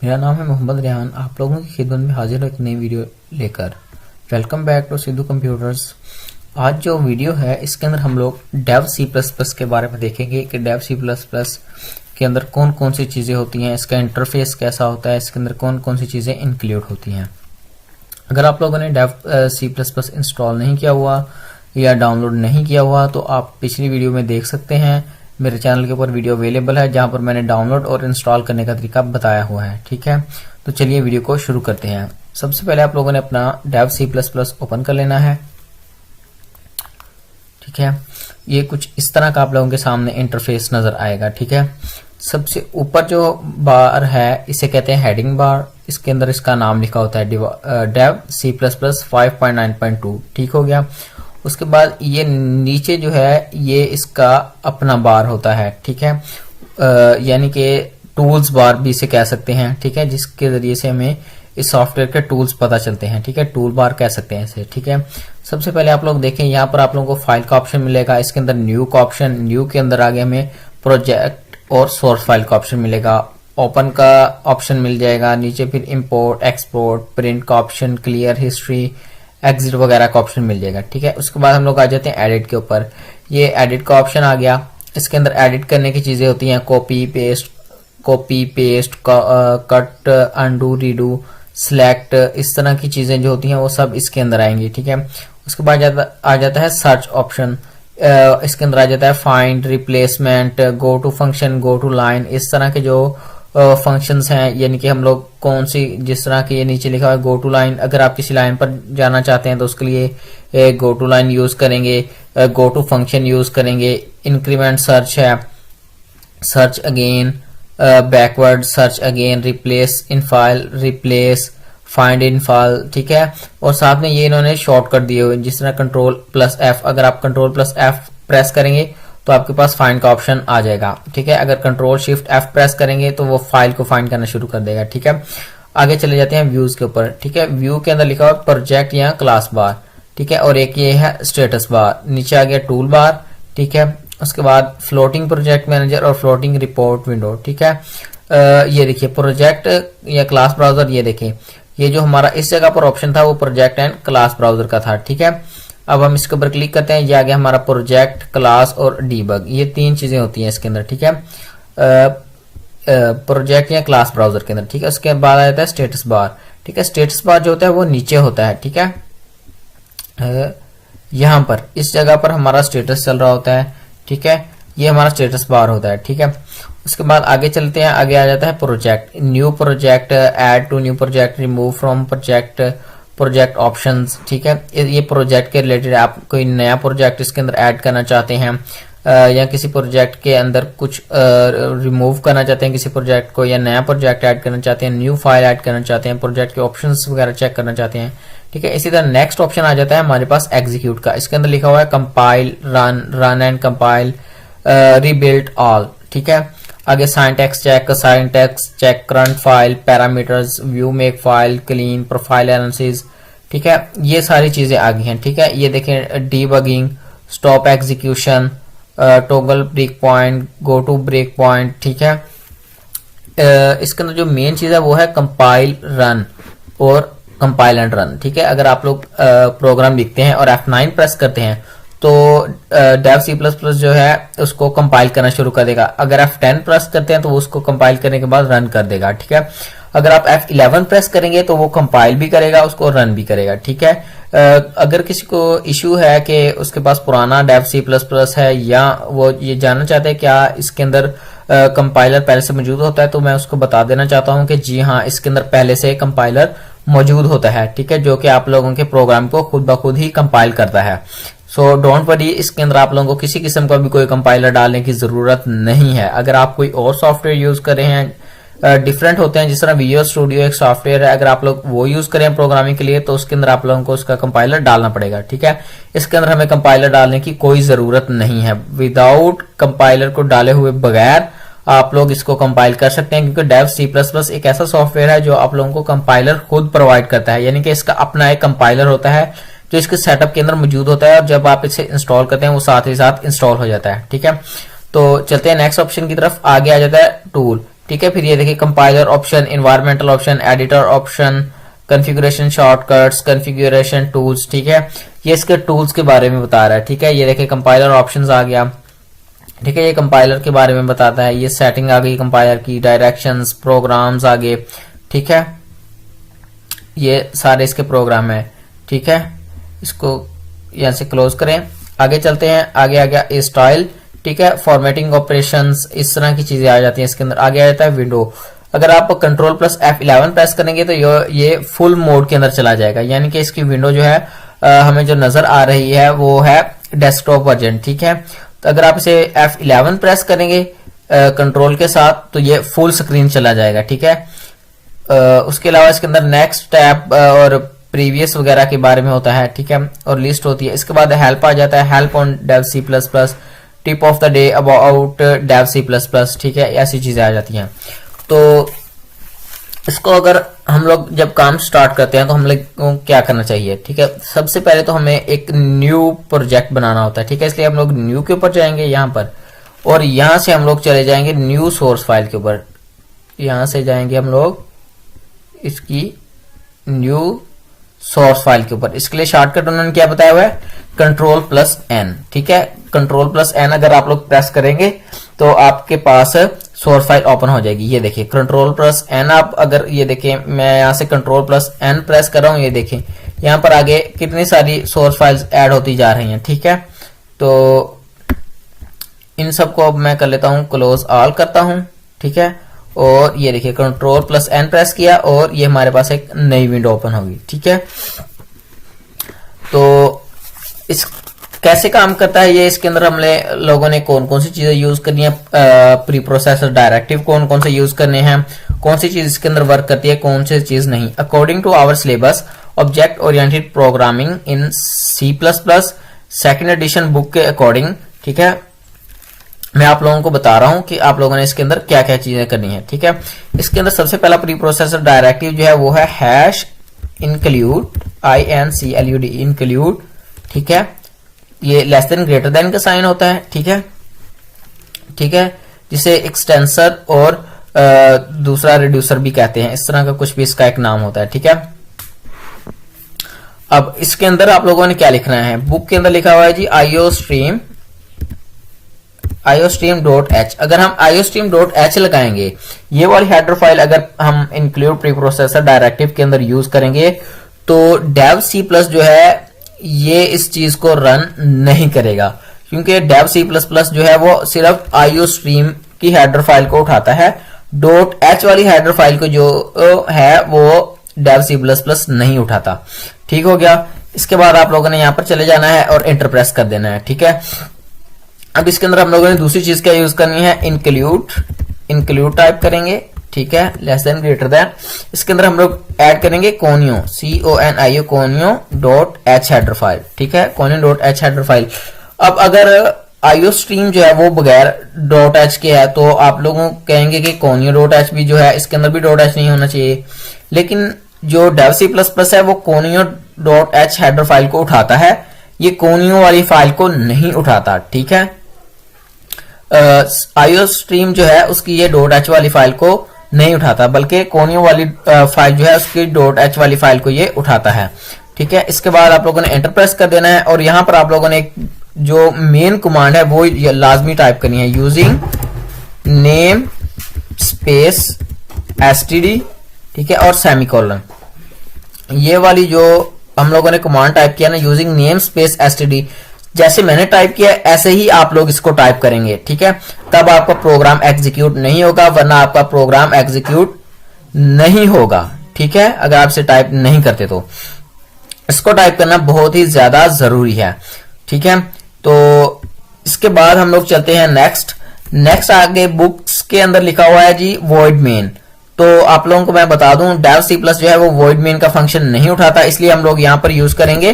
मेरा नाम है मोहम्मद रेहान। आप लोगों की खिदमत में हाजिर हूँ एक नई वीडियो लेकर। Welcome back to Sidhu computers. आज जो वीडियो है इसके अंदर हम लोग डेव सी प्लस प्लस के बारे में देखेंगे कि डेव सी प्लस प्लस के अंदर कौन कौन सी चीज़ें होती हैं, इसका इंटरफेस कैसा होता है, इसके अंदर कौन कौन सी चीज़ें इंक्लूड होती हैं। अगर आप लोगों ने Dev C plus plus install नहीं किया हुआ या डाउनलोड नहीं किया हुआ तो आप पिछली वीडियो में देख सकते हैं। मेरे चैनल के ऊपर वीडियो अवेलेबल है जहां पर मैंने डाउनलोड और इंस्टॉल करने का तरीका बताया हुआ है। ठीक है, तो चलिए वीडियो को शुरू करते हैं। सबसे पहले आप लोगों ने अपना Dev C plus plus open कर लेना है। ठीक है, ये कुछ इस तरह का आप लोगों के सामने इंटरफेस नजर आएगा। ठीक है, सबसे ऊपर जो बार है इसे कहते हैं हेडिंग बार। इसके अंदर इसका नाम लिखा होता है डेव सी प्लस प्लस 5.9.2। ठीक हो गया। उसके बाद ये नीचे जो है ये इसका अपना बार होता है। ठीक है, यानी कि टूल्स बार भी इसे कह सकते हैं। ठीक है, जिसके जरिए से हमें इस सॉफ्टवेयर के टूल्स पता चलते हैं। ठीक है, टूल बार कह सकते हैं इसे। ठीक है, सबसे पहले आप लोग देखें यहाँ पर आप लोगों को फाइल का ऑप्शन मिलेगा। इसके अंदर न्यू का ऑप्शन, न्यू के अंदर आगे हमें प्रोजेक्ट और सोर्स फाइल का ऑप्शन मिलेगा। ओपन का ऑप्शन मिल जाएगा। नीचे फिर इंपोर्ट, एक्सपोर्ट, प्रिंट का ऑप्शन, क्लियर हिस्ट्री, एग्जिट वगैरह का ऑप्शन मिल जाएगा। ठीक है, उसके बाद हम लोग आ जाते हैं एडिट के ऊपर। ये एडिट का ऑप्शन आ गया। इसके अंदर एडिट करने की चीजें होती हैं copy paste, cut, undo, redo, select, इस तरह की चीजें जो होती हैं वो सब इसके अंदर आएंगी। ठीक है, उसके बाद आ जाता है सर्च ऑप्शन। इसके अंदर आ जाता है find, replacement, go to function, go to line, इस तरह के जो फंक्शंस हैं। यानी कि हम लोग कौन सी, जिस तरह के ये नीचे लिखा हुआ है गो टू लाइन, अगर आप किसी लाइन पर जाना चाहते हैं तो उसके लिए गो टू लाइन यूज करेंगे, गो टू फंक्शन यूज करेंगे। इंक्रीमेंट सर्च है, search again, backward search again, replace in file, replace, find in file. ठीक है, और साथ में ये इन्होंने शॉर्टकट दिए हुए, जिस तरह कंट्रोल प्लस एफ, अगर आप कंट्रोल प्लस एफ प्रेस करेंगे तो आपके पास फाइंड का ऑप्शन आ जाएगा। ठीक है, अगर कंट्रोल शिफ्ट एफ प्रेस करेंगे तो वो फाइल को फाइंड करना शुरू कर देगा। ठीक है, आगे चले जाते हैं व्यूज के ऊपर। ठीक है, व्यू के अंदर लिखा हुआ प्रोजेक्ट या क्लास बार। ठीक है, और एक ये है स्टेटस बार। नीचे आ गया टूल बार। ठीक है, उसके बाद फ्लोटिंग प्रोजेक्ट मैनेजर और फ्लोटिंग रिपोर्ट विंडो। ठीक है, ये देखिए प्रोजेक्ट या क्लास ब्राउजर। ये देखिए ये जो हमारा इस जगह पर ऑप्शन था वो प्रोजेक्ट एंड क्लास ब्राउजर का था। ठीक है, अब हम इसके ऊपर क्लिक करते हैं। ये आ गया हमारा प्रोजेक्ट, क्लास और डीबग, ये तीन चीजें होती हैं इसके अंदर। ठीक है, प्रोजेक्ट या क्लास ब्राउजर के अंदर। ठीक है, उसके बाद आ जाता है स्टेटस बार। ठीक है, स्टेटस बार जो होता है वो नीचे होता है। ठीक है, यहां पर इस जगह पर हमारा स्टेटस चल रहा होता है। ठीक है, ये हमारा स्टेटस बार होता है। ठीक है, उसके बाद आगे चलते हैं। आगे आ जाता है project, new project, add to new project, remove from project, project options. ठीक है, ये प्रोजेक्ट के रिलेटेड आप कोई नया प्रोजेक्ट इसके अंदर ऐड करना चाहते हैं या किसी प्रोजेक्ट के अंदर कुछ रिमूव करना चाहते हैं किसी प्रोजेक्ट को, या नया प्रोजेक्ट ऐड करना चाहते हैं, न्यू फाइल ऐड करना चाहते हैं, प्रोजेक्ट के ऑप्शंस वगैरह चेक करना चाहते हैं। ठीक है, इसी तरह नेक्स्ट ऑप्शन आ जाता है हमारे पास एग्जीक्यूट का। इसके अंदर लिखा हुआ है compile, run and compile, rebuild all. ठीक है, आगे syntax check, current file, parameters, view make file, clean, profile analysis. ठीक है, ये सारी चीजें आ गई हैं। ठीक है, ये देखें debugging, stop execution, toggle break point, go to break point. ठीक है, इसके अंदर जो मेन चीज है वो है कंपाइल, रन और कंपाइल एंड रन। ठीक है, अगर आप लोग प्रोग्राम लिखते हैं और F9 प्रेस करते हैं तो डेव सी प्लस प्लस जो है उसको कंपाइल करना शुरू कर देगा। अगर F10 प्रेस करते हैं तो वो उसको कंपाइल करने के बाद रन कर देगा। ठीक है, अगर आप F11 प्रेस करेंगे तो वो कंपाइल भी करेगा, उसको रन भी करेगा। ठीक है, अगर किसी को इश्यू है कि उसके पास पुराना डेव सी प्लस प्लस है या वो ये जानना चाहते हैं क्या इसके अंदर कंपाइलर पहले से मौजूद होता है, तो मैं उसको बता देना चाहता हूं कि जी हाँ, इसके अंदर पहले से कंपाइलर मौजूद होता है। ठीक है, जो कि आप लोगों के प्रोग्राम को खुद ब खुद ही कंपाइल करता है। सो डोंट वरी, इसके अंदर आप लोगों को किसी किस्म का भी कोई कंपाइलर डालने की जरूरत नहीं है। अगर आप कोई और सॉफ्टवेयर यूज कर रहे हैं, डिफरेंट होते हैं, जिस तरह विजुअल स्टूडियो एक सॉफ्टवेयर है, अगर आप लोग वो यूज करें प्रोग्रामिंग के लिए तो उसके अंदर आप लोगों को उसका कंपाइलर डालना पड़ेगा। ठीक है, इसके अंदर हमें कंपाइलर डालने की कोई जरूरत नहीं है। विदाउट कंपाइलर को डाले हुए बगैर आप लोग इसको कंपाइल कर सकते हैं, क्योंकि डेव सी प्लस प्लस एक ऐसा सॉफ्टवेयर है जो आप लोगों को कंपाइलर खुद प्रोवाइड करता है। यानी कि इसका अपना एक कंपाइलर होता है जो इसके सेटअप के अंदर मौजूद होता है, और जब आप इसे इंस्टॉल करते हैं वो साथ ही साथ इंस्टॉल हो जाता है। ठीक है, तो चलते हैं नेक्स्ट ऑप्शन की तरफ। आगे आ जाता है टूल। ठीक है। फिर ये देखिए compiler option, environmental option, editor option, configuration shortcuts, configuration tools, ठीक है। ये इसके टूल्स के बारे में बता रहा है, ठीक है। ये देखिए कंपाइलर ऑप्शंस आ गया, ठीक है, ये कंपाइलर के बारे में बताता है। ये सेटिंग आ गई कंपाइलर की, डायरेक्शंस, प्रोग्राम्स आ गए, ठीक है। ये सारे इसके प्रोग्राम है, ठीक है। इसको यहां से क्लोज करें, आगे चलते हैं। आगे आ गया स्टाइल, ठीक है, फॉर्मेटिंग ऑपरेशंस, इस तरह की चीजें आ जाती हैं इसके अंदर। आगे आ जाता है विंडो। अगर आप कंट्रोल प्लस F11 प्रेस करेंगे तो ये फुल मोड के अंदर चला जाएगा, यानी कि इसकी विंडो जो है हमें जो नजर आ रही है वो है डेस्कटॉप वर्जन, ठीक है। तो अगर आप इसे F11 प्रेस करेंगे कंट्रोल के साथ तो ये फुल स्क्रीन चला जाएगा, ठीक है। उसके अलावा इसके अंदर नेक्स्ट टैब और प्रीवियस वगैरह के बारे में होता है, ठीक है, और लिस्ट होती है। इसके बाद हेल्प आ जाता है, help on Dev C++, tip of the day about Dev C++, ठीक है, ऐसी चीजें आ जाती हैं। तो इसको अगर हम लोग जब काम स्टार्ट करते हैं तो हम लोग को क्या करना चाहिए, ठीक है। सबसे पहले तो हमें एक न्यू प्रोजेक्ट बनाना होता है, ठीक है। इसलिए हम लोग न्यू के ऊपर जाएंगे यहाँ पर, और यहां से हम लोग चले जाएंगे न्यू सोर्स फाइल के ऊपर। यहां से जाएंगे हम लोग इसकी न्यू सोर्स फाइल के ऊपर। इसके लिए शॉर्टकट उन्होंने क्या बताया हुआ है, Ctrl+N, ठीक है। Ctrl+N अगर आप लोग प्रेस करेंगे तो आपके पास सोर्स फाइल ओपन हो जाएगी। ये देखिए Ctrl+N, आप अगर ये देखिए मैं यहां से Ctrl+N प्रेस कर रहा हूं, ये देखिए यहां पर आगे कितनी सारी सोर्स फाइल्स ऐड होती जा रही हैं, ठीक है। तो इन सबको अब मैं कर लेता हूं, क्लोज ऑल करता हूं, ठीक है। और ये देखिए Ctrl+N प्रेस किया और ये हमारे पास एक नई विंडो ओपन होगी, ठीक है। तो इस कैसे काम करता है ये, इसके अंदर हमने लोगों ने कौन कौन सी चीजें यूज करनी है, प्री प्रोसेसर डायरेक्टिव कौन कौन से यूज करने हैं, कौन सी चीज इसके अंदर वर्क करती है, कौन सी चीज नहीं। According to our syllabus object oriented programming in C++, second edition book के अकॉर्डिंग, ठीक है, मैं आप लोगों को बता रहा हूं कि आप लोगों ने इसके अंदर क्या क्या चीजें करनी है, ठीक है। इसके अंदर सबसे पहला प्री प्रोसेसर डायरेक्टिव जो है वो है #include, INCLUD, include, ठीक है। ये लेस देन ग्रेटर देन का साइन होता है, ठीक है, ठीक है, जिसे एक्सटेंसर और दूसरा रिड्यूसर भी कहते हैं, इस तरह का कुछ भी इसका एक नाम होता है, ठीक है। अब इसके अंदर आप लोगों ने क्या लिखना है, बुक के अंदर लिखा हुआ है जी iostream.h। अगर हम iostream.h लगाएंगे, ये वाली हेडर फाइल अगर हम इंक्लूड प्री प्रोसेसर डायरेक्टिव के अंदर यूज करेंगे तो डेव C+ जो है ये इस चीज को रन नहीं करेगा, क्योंकि डेव C++ जो है वो सिर्फ iostream की हेडर फाइल को उठाता है, .h वाली हेडर फाइल को जो है वो डेव C++ नहीं उठाता, ठीक हो गया। इसके बाद आप लोगों ने यहां पर चले जाना है और एंटर प्रेस कर देना है, ठीक है। अब इसके अंदर हम लोगों ने दूसरी चीज क्या यूज करनी है, इंक्लूड टाइप करेंगे, ठीक है, लेस देन ग्रेटर देन। इसके अंदर हम लोग ऐड करेंगे कोनियो, CONIO, कोनियो.h हेडर फाइल, ठीक है, कोनियो.h हेडर फाइल। अब अगर iostream जो है वो बगैर .h के है तो आप लोगों कहेंगे कि कोनियो.h भी जो है इसके अंदर भी .h नहीं होना चाहिए, लेकिन जो डेव C++ है वो कोनियो.h हेडर फाइल को उठाता है, ये कोनियो वाली फाइल को नहीं उठाता, ठीक है। iostream जो है उसकी ये .h वाली फाइल को नहीं उठाता, बल्कि कोनियो वाली फाइल जो है उसकी .h वाली फाइल को ये उठाता है, ठीक है। इसके बाद आप लोगों ने एंटर प्रेस कर देना है और यहां पर आप लोगों ने जो मेन कमांड है वो लाजमी टाइप करनी है, यूजिंग नेम स्पेस std, ठीक है, और सेमीकोलन। ये वाली जो हम लोगों ने कमांड टाइप किया ना, यूजिंग नेम स्पेस std, जैसे मैंने टाइप किया ऐसे ही आप लोग इसको टाइप करेंगे, ठीक है। तब आपका प्रोग्राम एग्जीक्यूट नहीं होगा, वरना आपका प्रोग्राम एग्जीक्यूट नहीं होगा, ठीक है, अगर आप इसे टाइप नहीं करते तो। इसको टाइप करना बहुत ही ज्यादा जरूरी है, ठीक है। तो इसके बाद हम लोग चलते हैं नेक्स्ट आगे बुक्स के अंदर लिखा हुआ है जी void main। तो आप लोगों को मैं बता दूं डेव C+ जो है वो void main का फंक्शन नहीं उठाता, इसलिए हम लोग यहां पर यूज करेंगे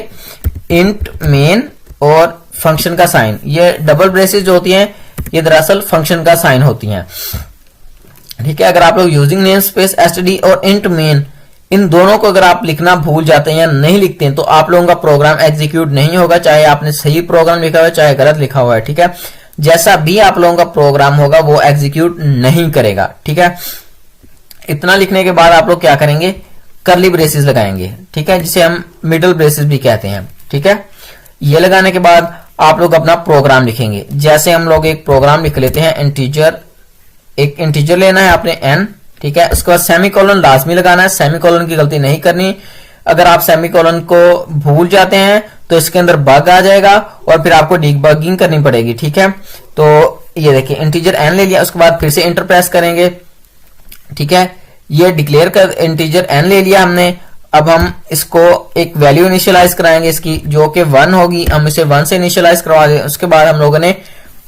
int main और फंक्शन का साइन। ये डबल ब्रेसेस जो होती हैं ये दरअसल फंक्शन का साइन होती हैं, ठीक है। अगर आप लोग यूजिंग नेम स्पेस std और int main इन दोनों को अगर आप लिखना भूल जाते हैं या नहीं लिखते हैं तो आप लोगों का प्रोग्राम एग्जीक्यूट नहीं होगा, चाहे आपने सही प्रोग्राम लिखा हुआ है चाहे गलत लिखा हुआ है, ठीक है। जैसा भी आप लोगों का प्रोग्राम होगा वो एग्जीक्यूट नहीं करेगा। ठीक है, इतना लिखने के बाद आप लोग क्या करेंगे, कर्ली ब्रेसेस लगाएंगे। ठीक है, जिसे हम मिडल ब्रेसेस भी कहते हैं। ठीक है, ये लगाने के बाद आप लोग अपना प्रोग्राम लिखेंगे। जैसे हम लोग एक प्रोग्राम लिख लेते हैं, इंटीजर, एक इंटीजर लेना है आपने n। ठीक है, उसके बाद सेमीकोलन लाजमी लगाना है, सेमीकोलन की गलती नहीं करनी। अगर आप सेमीकोलन को भूल जाते हैं तो इसके अंदर बग आ जाएगा और फिर आपको डीबगिंग करनी पड़ेगी। ठीक है, तो ये देखिए इंटीजर n ले लिया, उसके बाद फिर से एंटर प्रेस करेंगे। ठीक है, ये डिक्लेयर कर इंटीजर n ले लिया हमने। अब हम इसको एक वैल्यू इनिशियलाइज कराएंगे इसकी, जो कि 1 होगी। हम इसे 1 से इनिशियलाइज करवा दें। उसके बाद हम लोगों ने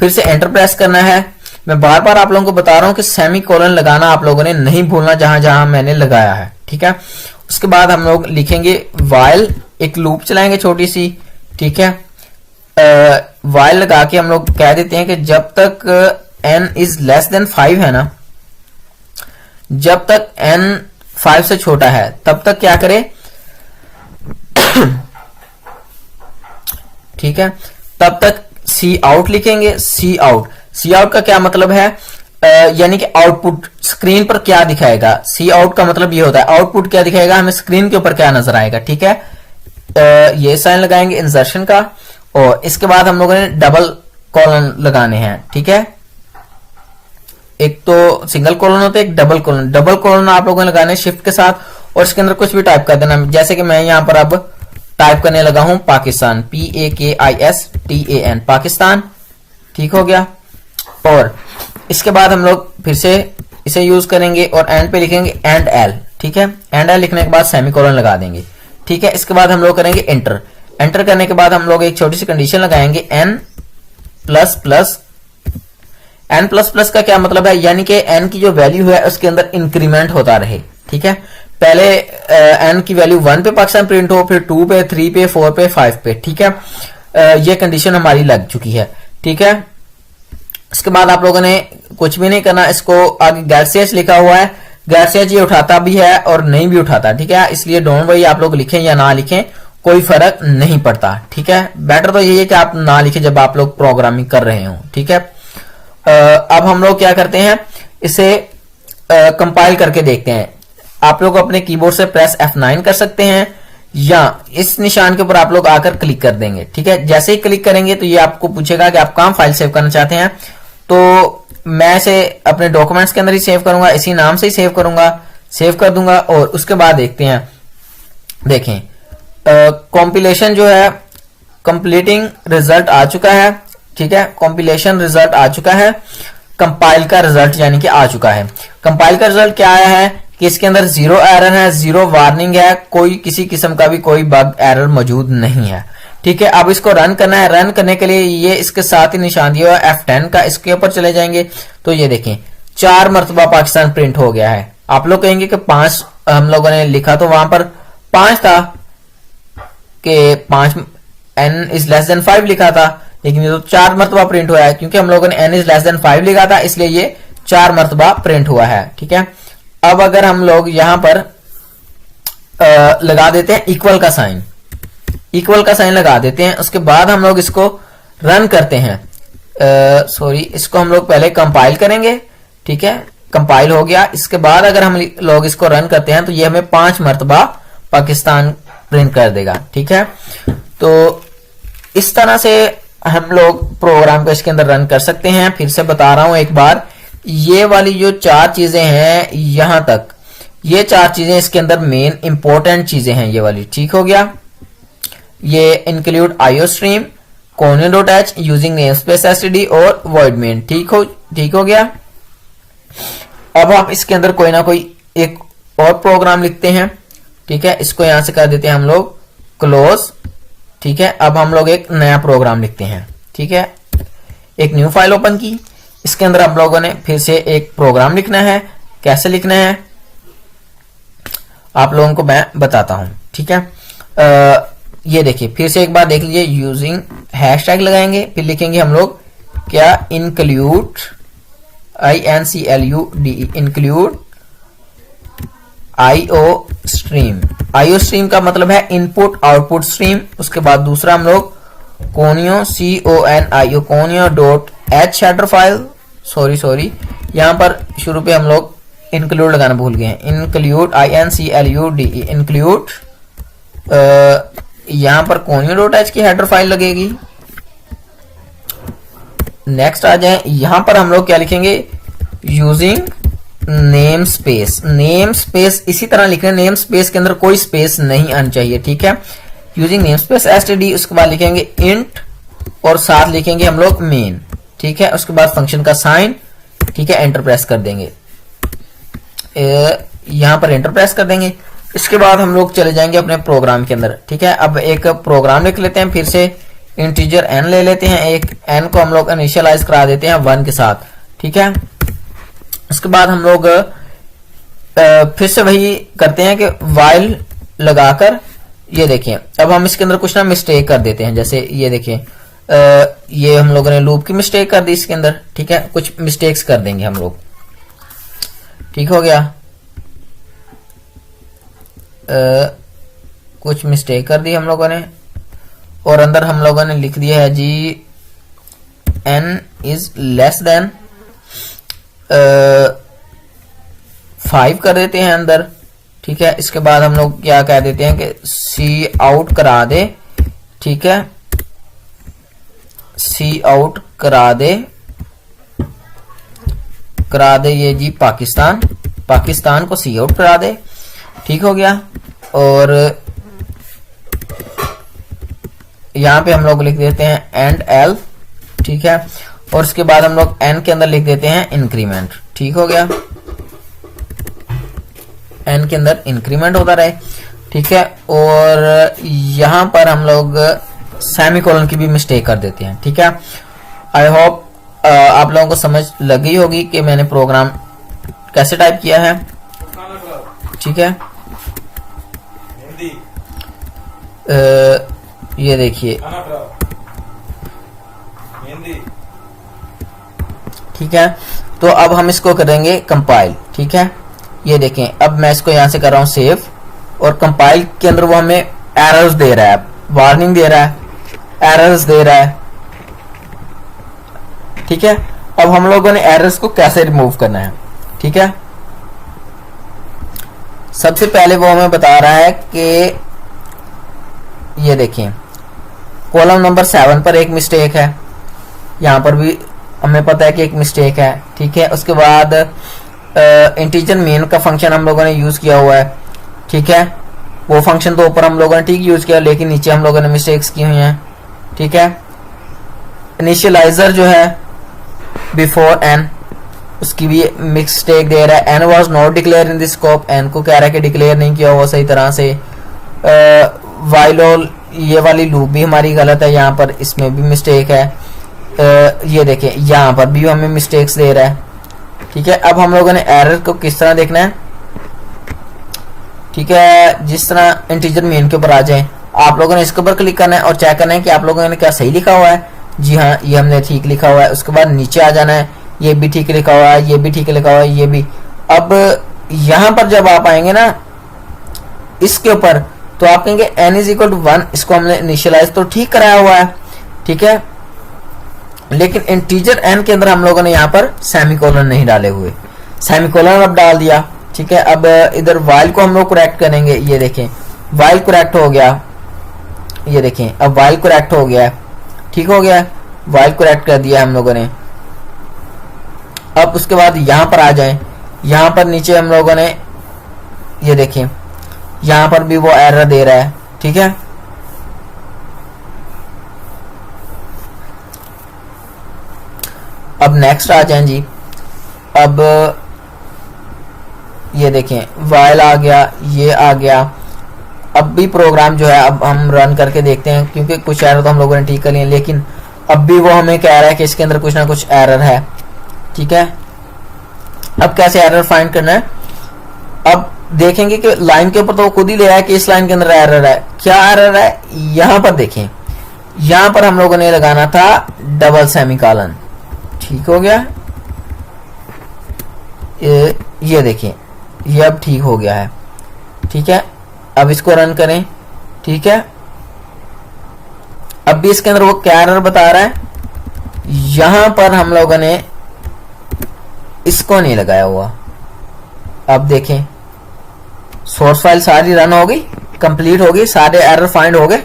फिर से एंटर प्रेस करना है। मैं बार बार आप लोगों को बता रहा हूं कि सेमीकोलन लगाना आप लोगों ने नहीं भूलना, जहां जहां मैंने लगाया है। ठीक है, उसके बाद हम लोग लिखेंगे वाइल, एक लूप चलाएंगे छोटी सी। ठीक है, वाइल लगा के हम लोग कह देते हैं कि जब तक n इज लेस देन 5 है ना, जब तक n 5 से छोटा है तब तक क्या करे ठीक है, तब तक सी आउट लिखेंगे। सी आउट का क्या मतलब है, यानी कि आउटपुट स्क्रीन पर क्या दिखाएगा। सी आउट का मतलब ये होता है आउटपुट क्या दिखाएगा, हमें स्क्रीन के ऊपर क्या नजर आएगा। ठीक है, ये साइन लगाएंगे इंसर्शन का, और इसके बाद हम लोगों ने डबल कॉलन लगाने हैं। ठीक है, एक तो सिंगल कॉलन होता है, एक डबल कॉलन। डबल कॉलन आप लोगों ने लगाने शिफ्ट के साथ, और इसके अंदर कुछ भी टाइप कर देना। जैसे कि मैं यहां पर अब टाइप करने लगा हूं पाकिस्तान, PAKISTAN, पाकिस्तान। ठीक हो गया, और इसके बाद हम लोग फिर से इसे यूज करेंगे और एंड पे लिखेंगे एंड एल। ठीक है, एंड एल लिखने के बाद सेमीकोलन लगा देंगे। ठीक है, इसके बाद हम लोग करेंगे एंटर। एंटर करने के बाद हम लोग एक छोटी सी कंडीशन लगाएंगे, n प्लस प्लस का क्या मतलब है, यानी कि n की जो वैल्यू है उसके अंदर इंक्रीमेंट होता रहे। ठीक है, पहले n की वैल्यू 1 पे पाकिस्तान प्रिंट हो, फिर 2 पे, 3 पे, 4 पे, 5 पे। ठीक है, ये कंडीशन हमारी लग चुकी है। ठीक है, इसके बाद आप लोगों ने कुछ भी नहीं करना, इसको आगे गैरसेज लिखा हुआ है, गैरसेज ये उठाता भी है और नहीं भी उठाता। ठीक है, इसलिए डोंट वरी, आप लोग लिखें या ना लिखें कोई फर्क नहीं पड़ता। ठीक है, बेटर तो यही है कि आप ना लिखें जब आप लोग प्रोग्रामिंग कर रहे हो। ठीक है, अब हम लोग क्या करते हैं, इसे कंपाइल करके देखते हैं। आप लोग अपने कीबोर्ड से प्रेस F9 कर सकते हैं, या इस निशान के ऊपर आप लोग आकर क्लिक कर देंगे। ठीक है, जैसे ही क्लिक करेंगे तो ये आपको पूछेगा कि आप कहां फाइल सेव करना चाहते हैं। तो मैं इसे अपने डॉक्यूमेंट्स के अंदर ही सेव करूंगा, इसी नाम से ही सेव करूंगा, सेव कर दूंगा। और उसके बाद देखते हैं, देखें कॉम्पिलेशन जो है, कंप्लीटिंग रिजल्ट आ चुका है। ठीक है, कॉम्पिलेशन रिजल्ट आ चुका है, कंपाइल का रिजल्ट यानी कि आ चुका है। कंपाइल का रिजल्ट क्या आया है कि इसके अंदर 0 एरर है, 0 वार्निंग है, कोई किसी किस्म का भी कोई बग एरर मौजूद नहीं है। ठीक है, अब इसको रन करना है। रन करने के लिए ये इसके साथ ही निशान दिया हुआ है F10 का, इसके ऊपर चले जाएंगे तो ये देखें 4 मरतबा पाकिस्तान प्रिंट हो गया है। आप लोग कहेंगे कि 5 हम लोगों ने लिखा तो वहां पर 5 था कि 5 n इज लेस देन 5 लिखा था, लेकिन ये तो 4 मरतबा प्रिंट हुआ है, क्योंकि हम लोगों ने n इज लेस देन 5 लिखा था, इसलिए ये 4 मरतबा प्रिंट हुआ है। ठीक है, अब अगर हम लोग यहां पर लगा देते हैं इक्वल का साइन, इक्वल का साइन लगा देते हैं, उसके बाद हम लोग इसको रन करते हैं। इसको हम लोग पहले कंपाइल करेंगे। ठीक है, कंपाइल हो गया, इसके बाद अगर हम लोग इसको रन करते हैं तो ये हमें 5 मरतबा पाकिस्तान प्रिंट कर देगा। ठीक है, तो इस तरह से हम लोग प्रोग्राम को इसके अंदर रन कर सकते हैं। फिर से बता रहा हूं एक बार, ये वाली जो 4 चीजें हैं यहां तक, ये 4 चीजें इसके अंदर मेन इंपॉर्टेंट चीजें हैं ये वाली। ठीक हो गया, ये include IOStream, conio.h, using namespace std और void main। ठीक हो गया। अब हम इसके अंदर कोई ना कोई एक और प्रोग्राम लिखते हैं। ठीक है, इसको यहां से कर देते हैं हम लोग क्लोज। ठीक है, अब हम लोग एक नया प्रोग्राम लिखते हैं। ठीक है, एक न्यू फाइल ओपन की, इसके अंदर हम लोगों ने फिर से एक प्रोग्राम लिखना है। कैसे लिखना है आप लोगों को मैं बताता हूं। ठीक है, ये देखिए फिर से एक बार देख लीजिए, यूजिंग हैशटैग लगाएंगे, फिर लिखेंगे हम लोग क्या, include INCLUDE, include IOStream। IOStream का मतलब है इनपुट आउटपुट स्ट्रीम। उसके बाद दूसरा हम लोग conio, CONIO, conio.h H header file, sorry यहाँ पर शुरू पे हम लोग इंक्लूड लगाना भूल गए हैं। इंक्लूड INCLUDE इंक्लूड, यहाँ पर conio.h की हेडर फाइल लगेगी। नेक्स्ट आ जाए, यहां पर हम लोग क्या लिखेंगे, using name space. Name space इसी तरह लिखना है, नेम स्पेस के अंदर कोई स्पेस नहीं आनी चाहिए, ठीक है। यूजिंग नेम स्पेस std, उसके बाद लिखेंगे इंट और साथ लिखेंगे हम लोग मेन, ठीक है। उसके बाद फंक्शन का साइन, ठीक है, एंटर प्रेस कर देंगे, यहां पर एंटर प्रेस कर देंगे। इसके बाद हम लोग चले जाएंगे अपने प्रोग्राम के अंदर, ठीक है। अब एक प्रोग्राम लिख लेते हैं, फिर से इंटीजर n ले लेते हैं, एक n को हम लोग इनिशियलाइज करा देते हैं 1 के साथ, ठीक है। उसके बाद हम लोग फिर से वही करते हैं कि while लगाकर, ये देखिए अब हम इसके अंदर कुछ ना मिस्टेक कर देते हैं, जैसे ये देखिए ये हम लोगों ने लूप की मिस्टेक कर दी इसके अंदर, ठीक है। कुछ मिस्टेक्स कर देंगे हम लोग, ठीक हो गया। कुछ मिस्टेक कर दी हम लोगों ने, और अंदर हम लोगों ने लिख दिया है जी n इज लेस देन 5 कर देते हैं अंदर, ठीक है। इसके बाद हम लोग क्या कह देते हैं कि सी आउट करा दे, ठीक है, सी आउट करा दे ये जी पाकिस्तान को सी आउट करा दे, ठीक हो गया। और यहां पे हम लोग लिख देते हैं एंड एल, ठीक है। और उसके बाद हम लोग एन के अंदर लिख देते हैं इंक्रीमेंट, ठीक हो गया। एन के अंदर इंक्रीमेंट होता रहे, ठीक है। और यहां पर हम लोग सेमीकोलन की भी मिस्टेक कर देते हैं, ठीक है। आई होप आप लोगों को समझ लगी होगी कि मैंने प्रोग्राम कैसे टाइप किया है, ठीक है। ये देखिए, ठीक है। तो अब हम इसको करेंगे कंपाइल, ठीक है। ये देखें, अब मैं इसको यहां से कर रहा हूं सेव, और कंपाइल के अंदर वो हमें एरर्स दे रहा है, वार्निंग दे रहा है, एरर्स दे रहा है, ठीक है। अब हम लोगों ने एरर्स को कैसे रिमूव करना है, ठीक है। सबसे पहले वो हमें बता रहा है कि ये देखिए कॉलम नंबर 7 पर एक मिस्टेक है, यहां पर भी हमें पता है कि एक मिस्टेक है, ठीक है। उसके बाद इंटीजर मेन का फंक्शन हम लोगों ने यूज किया हुआ है, ठीक है। वो फंक्शन तो ऊपर हम लोगों ने ठीक यूज किया, लेकिन नीचे हम लोगों ने मिस्टेक्स की हुई हैं, ठीक है। इनिशियलाइजर जो है बिफोर एन, उसकी भी मिस्टेक दे रहा है, n was not declared in this scope, n को कह रहा है कि डिक्लेयर नहीं किया हुआ सही तरह से। वाइल ऑल, ये वाली लूप भी हमारी गलत है, यहाँ पर इसमें भी मिस्टेक है। ये देखें यहाँ पर भी हमें मिस्टेक्स दे रहा है, ठीक है। अब हम लोगों ने एरर को किस तरह देखना है, ठीक है। जिस तरह इंटीजर मेन के ऊपर आ जाए, आप लोगों ने इसके ऊपर क्लिक करना है और चेक करना है कि आप लोगों ने क्या सही लिखा हुआ है। जी हाँ, ये हमने ठीक लिखा हुआ है। उसके बाद नीचे आ जाना है, ये भी ठीक लिखा हुआ है, ये भी ठीक लिखा हुआ है, ये भी। अब यहां पर जब आप आएंगे ना इसके ऊपर, तो आप कहेंगे n इज इक्वल टू 1, इसको हमने इनिशियलाइज तो ठीक कराया हुआ है, ठीक है। लेकिन इंटीजर n के अंदर हम लोगों ने यहाँ पर सेमीकोलन नहीं डाले हुए, सेमीकोलन अब डाल दिया, ठीक है। अब इधर वाइल को हम लोग करेक्ट करेंगे, ये देखें वाइल करेक्ट हो गया, ये देखें अब वाइल करेक्ट हो गया, ठीक हो गया, वाइल करेक्ट कर दिया हम लोगों ने। अब उसके बाद यहां पर आ जाएं, यहां पर नीचे हम लोगों ने ये देखें यहां पर भी वो एरर दे रहा है, ठीक है। अब नेक्स्ट आ जाएं जी, अब ये देखें वाइल आ गया, ये आ गया। अब भी प्रोग्राम जो है अब हम रन करके देखते हैं, क्योंकि कुछ एरर तो हम लोगों ने ठीक कर लिए, लेकिन अब भी वो हमें कह रहा है कि इसके अंदर कुछ ना कुछ एरर है, ठीक है। अब कैसे एरर फाइंड करना है, अब देखेंगे कि लाइन के ऊपर तो वो खुद ही ले रहा है कि इस लाइन के अंदर एरर है। क्या एरर है, यहां पर देखें, यहां पर हम लोगों ने लगाना था डबल सेमीकोलन, ठीक हो गया। ये देखें ये अब ठीक हो गया है, ठीक है। अब इसको रन करें, ठीक है। अब भी इसके अंदर वो क्या एरर बता रहा है, यहां पर हम लोगों ने इसको नहीं लगाया हुआ। अब देखें सोर्स फाइल सारी रन हो गई, कंप्लीट हो गई, सारे एरर फाइंड हो गए,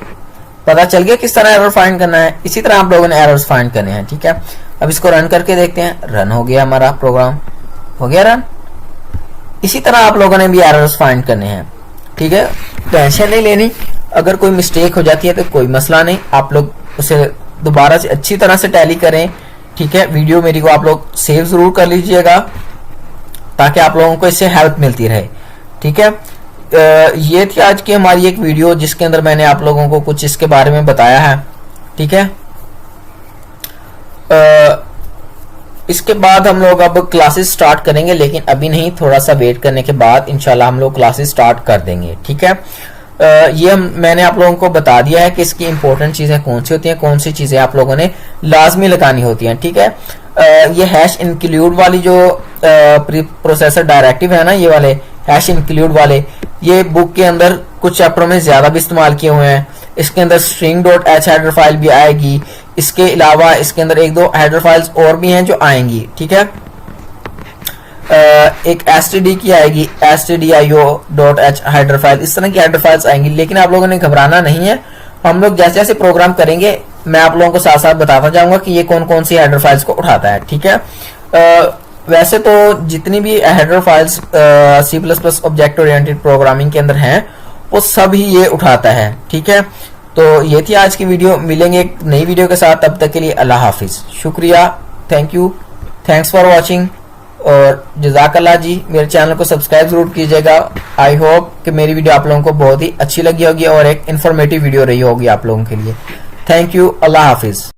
पता चल गया किस तरह एरर फाइंड करना है। इसी तरह आप लोगों ने एरर्स फाइंड करने हैं, ठीक है। अब इसको रन करके देखते हैं। रन हो गया, हमारा प्रोग्राम हो गया रन। इसी तरह आप लोगों ने भी एरर्स फाइंड करने हैं, ठीक है। टेंशन नहीं लेनी, अगर कोई मिस्टेक हो जाती है तो कोई मसला नहीं, आप लोग उसे दोबारा से अच्छी तरह से टैली करें, ठीक है। वीडियो मेरी को आप लोग सेव जरूर कर लीजिएगा ताकि आप लोगों को इससे हेल्प मिलती रहे, ठीक है। ये थी आज की हमारी एक वीडियो जिसके अंदर मैंने आप लोगों को कुछ इसके बारे में बताया है, ठीक है। इसके बाद हम लोग अब क्लासेस स्टार्ट करेंगे, लेकिन अभी नहीं, थोड़ा सा वेट करने के बाद इंशाल्लाह हम लोग क्लासेस स्टार्ट कर देंगे, ठीक है। ये मैंने आप लोगों को बता दिया है कि इसकी इंपॉर्टेंट चीजें कौन सी होती हैं, कौन सी चीजें आप लोगों ने लाजमी लगानी होती हैं, ठीक है। ये हैश इंक्लूड वाली जो प्री प्रोसेसर डायरेक्टिव है ना, ये वाले हैश इंक्लूड वाले, ये बुक के अंदर कुछ चैप्टरों में ज्यादा भी इस्तेमाल किए हुए हैं। इसके अंदर string.h हेडर फाइल भी आएगी, इसके अलावा इसके अंदर एक दो हेडर फाइल्स और भी हैं जो आएंगी, ठीक है। एक std की आएगी, stdio.h हेडर फाइल, इस तरह की हेडर फाइल्स आएंगी। लेकिन आप लोगों ने घबराना नहीं है, हम लोग जैसे जैसे प्रोग्राम करेंगे मैं आप लोगों को साथ साथ बताता जाऊंगा कि ये कौन कौन सी हेडर फाइल्स को उठाता है, ठीक है। वैसे तो जितनी भी header files C++ object oriented programming के अंदर हैं वो सब ही ये उठाता है, ठीक है। तो ये थी आज की वीडियो, मिलेंगे एक नई वीडियो के साथ, तब तक के लिए अल्लाह हाफिज, शुक्रिया, thank you, thanks for watching, और जज़ाकल्लाह जी। मेरे चैनल को सब्सक्राइब जरूर कीजिएगा। आई होप कि मेरी वीडियो आप लोगों को बहुत ही अच्छी लगी होगी और एक इन्फॉर्मेटिव वीडियो रही होगी आप लोगों के लिए। Thank you, Allah Hafiz.